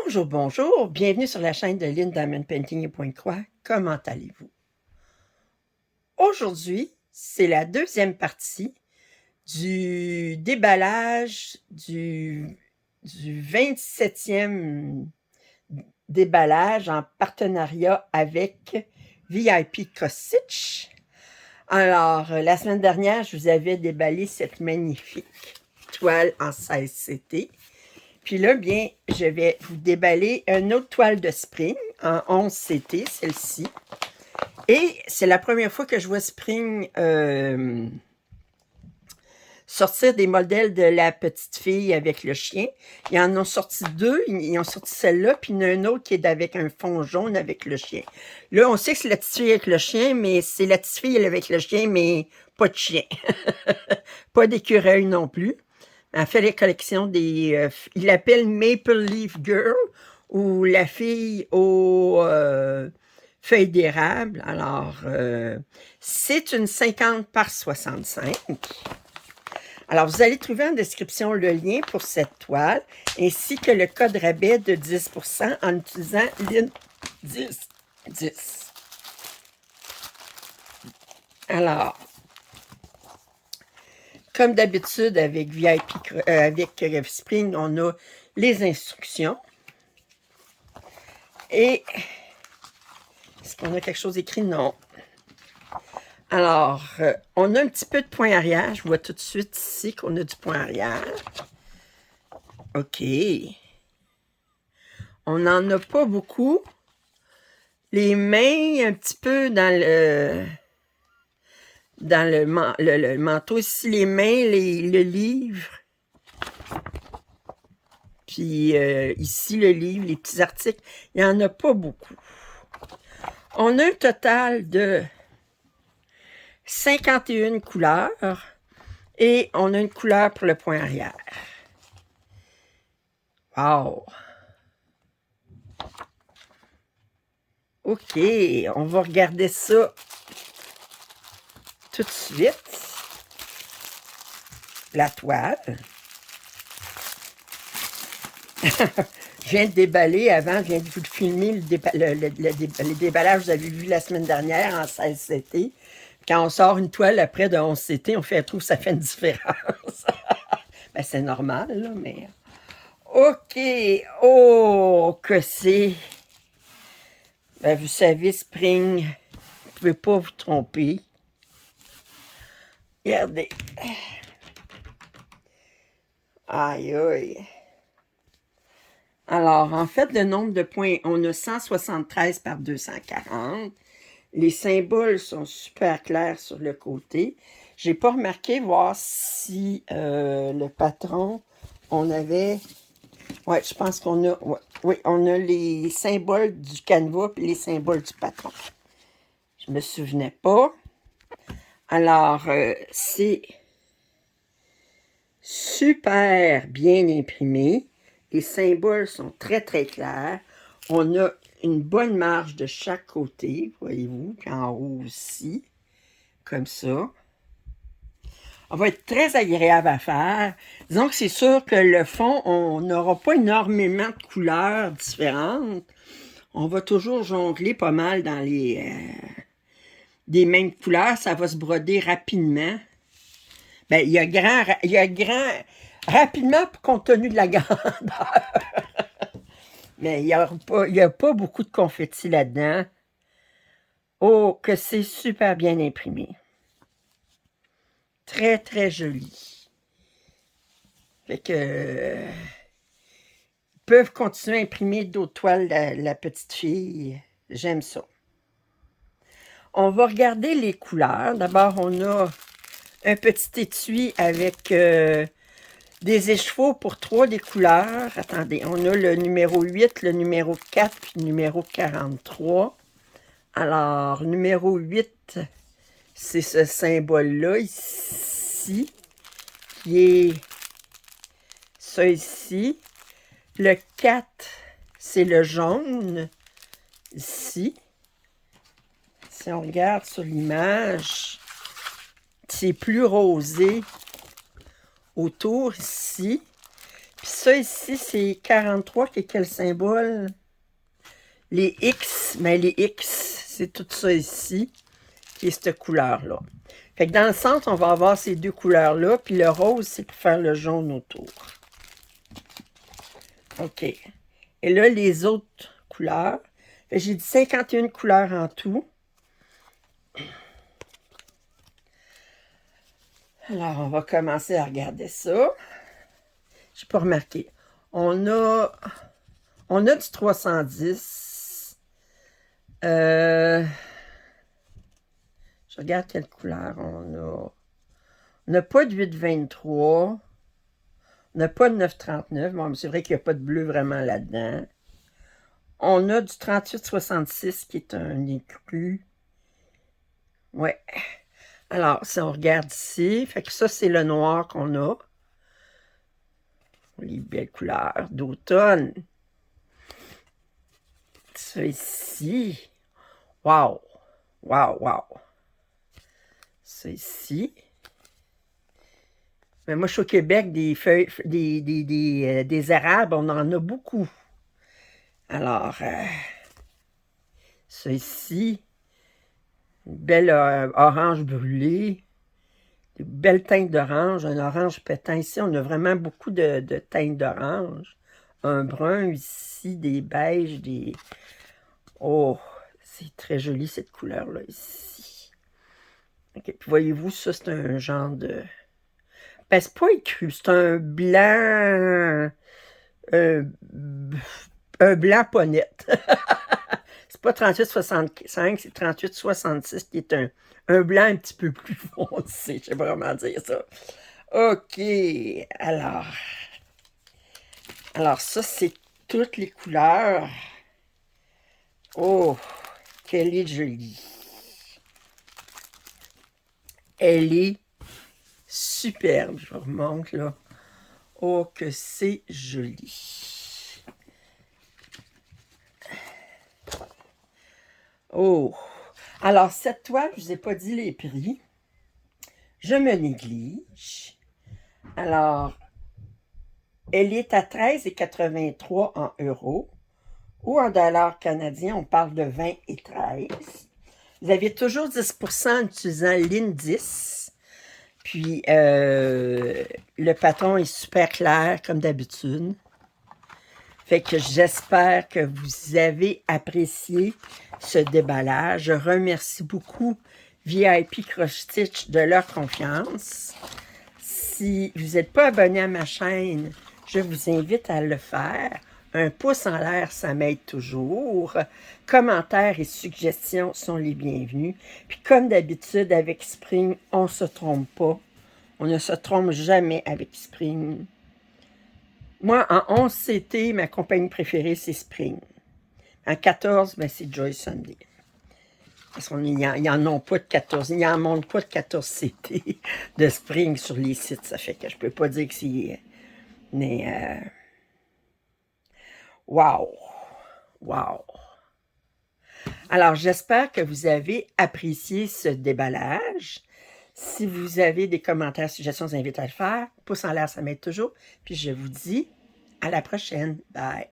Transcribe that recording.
Bonjour, bonjour, bienvenue sur la chaîne de Lynn Diamond Painting et Pointe-Croix. Comment allez-vous? Aujourd'hui, c'est la deuxième partie du déballage du 27e déballage en partenariat avec VIP Kosich. Alors, la semaine dernière, je vous avais déballé cette magnifique toile en 16CT. Puis là, bien, je vais vous déballer une autre toile de Spring en 11CT, celle-ci. Et c'est la première fois que je vois Spring sortir des modèles de la petite fille avec le chien. Ils en ont sorti deux. Ils ont sorti celle-là, puis il y en a une autre qui est avec un fond jaune avec le chien. Là, on sait que c'est la petite fille avec le chien, mais c'est la petite fille avec le chien, mais pas de chien. Pas d'écureuil non plus. Elle fait les collections des... il l'appelle Maple Leaf Girl, ou la fille aux feuilles d'érable. Alors, c'est une 50 par 65. Alors, vous allez trouver en description le lien pour cette toile, ainsi que le code rabais de 10% en utilisant Lynn 10. Alors, comme d'habitude avec avec Spring, on a les instructions. Et est-ce qu'on a quelque chose écrit? Non. Alors, on a un petit peu de point arrière. Je vois tout de suite ici qu'on a du point arrière. OK. On n'en a pas beaucoup. Les mains, un petit peu dans le manteau. Ici, les mains, le livre. Puis ici, le livre, les petits articles. Il n'y en a pas beaucoup. On a un total de 51 couleurs et on a une couleur pour le point arrière. Wow! OK, on va regarder ça tout de suite. La toile. Je viens de déballer avant, je viens de vous filmer le déballage que vous avez vu la semaine dernière en 16CT. Quand on sort une toile après de 11CT, on fait un trou, ça fait une différence. Ben, c'est normal, là, mais... OK. Oh, que c'est... Ben, vous savez, Spring, vous ne pouvez pas vous tromper. Regardez. Aïe, aïe. Alors, en fait, le nombre de points, on a 173 par 240. Les symboles sont super clairs sur le côté. J'ai pas remarqué voir si le patron, on avait... Ouais, je pense qu'on a... Ouais, oui, on a les symboles du canevas et les symboles du patron. Je me souvenais pas. Alors, c'est super bien imprimé. Les symboles sont très, très clairs. On a une bonne marge de chaque côté, voyez-vous, puis en haut aussi, comme ça. On va être très agréable à faire. Disons que c'est sûr que le fond, on n'aura pas énormément de couleurs différentes. On va toujours jongler pas mal dans des mêmes couleurs. Ça va se broder rapidement. Ben, il y a grand, rapidement compte tenu de la grandeur. Mais il n'y a pas beaucoup de confetti là-dedans. Oh, que c'est super bien imprimé. Très, très joli. Fait que... peuvent continuer à imprimer d'autres toiles, la petite fille. J'aime ça. On va regarder les couleurs. D'abord, on a un petit étui avec des écheveaux pour 3 des couleurs. Attendez, on a le numéro 8, le numéro 4, puis le numéro 43. Alors, numéro 8, c'est ce symbole-là, ici, qui est ça ici. Le 4, c'est le jaune, ici. Si on regarde sur l'image, c'est plus rosé autour, ici. Puis ça ici, c'est 43, qui est quel symbole? Les X, mais les X, c'est tout ça ici, qui est cette couleur-là. Fait que dans le centre, on va avoir ces deux couleurs-là, puis le rose, c'est pour faire le jaune autour. OK. Et là, les autres couleurs. J'ai dit 51 couleurs en tout. Alors, on va commencer à regarder ça. J'ai pas remarqué. On a du 310. Je regarde quelle couleur on a. On n'a pas de 823. On n'a pas de 939. Bon, c'est vrai qu'il n'y a pas de bleu vraiment là-dedans. On a du 3866 qui est un écru. Ouais. Alors, si on regarde ici, fait que ça, c'est le noir qu'on a. Les belles couleurs d'automne. Ça ici. Wow! Wow, wow! Ça ici. Mais moi, je suis au Québec, des feuilles, des érables, on en a beaucoup. Alors, ça ici, une belle orange brûlée, des belles teintes d'orange, un orange pétant. Ici, on a vraiment beaucoup de teintes d'orange. Un brun ici, des beiges, des... Oh, c'est très joli cette couleur-là ici. OK, puis voyez-vous, ça, c'est un genre de... Ben, c'est pas écru, c'est un blanc... un blanc pas net. C'est pas 38,65, c'est 38,66 qui est un blanc un petit peu plus foncé. Je sais pas comment dire ça. OK. Alors ça, c'est toutes les couleurs. Oh, qu'elle est jolie. Elle est superbe. Je vous remonte là. Oh, que c'est joli. Oh! Alors, cette toile, je ne vous ai pas dit les prix. Je me néglige. Alors, elle est à 13,83 en euros. Ou en dollars canadiens, on parle de 20 et 13. Vous avez toujours 10% en utilisant l'indice. Puis, le patron est super clair, comme d'habitude. Fait que j'espère que vous avez apprécié ce déballage. Je remercie beaucoup VIP Cross Stitch de leur confiance. Si vous n'êtes pas abonné à ma chaîne, je vous invite à le faire. Un pouce en l'air, ça m'aide toujours. Commentaires et suggestions sont les bienvenus. Puis comme d'habitude, avec Spring, on ne se trompe pas. On ne se trompe jamais avec Spring. Moi, en 11 CT, ma compagnie préférée, c'est Spring. En 14, ben, c'est Joy Sunday. Parce qu'ils n'en ont pas de 14. Ils n'en montrent pas de 14 CT de Spring sur les sites. Ça fait que je ne peux pas dire que c'est... Mais... Wow! Wow! Alors, j'espère que vous avez apprécié ce déballage. Si vous avez des commentaires, suggestions, je vous invite à le faire. Pouce en l'air, ça m'aide toujours. Puis je vous dis à la prochaine. Bye!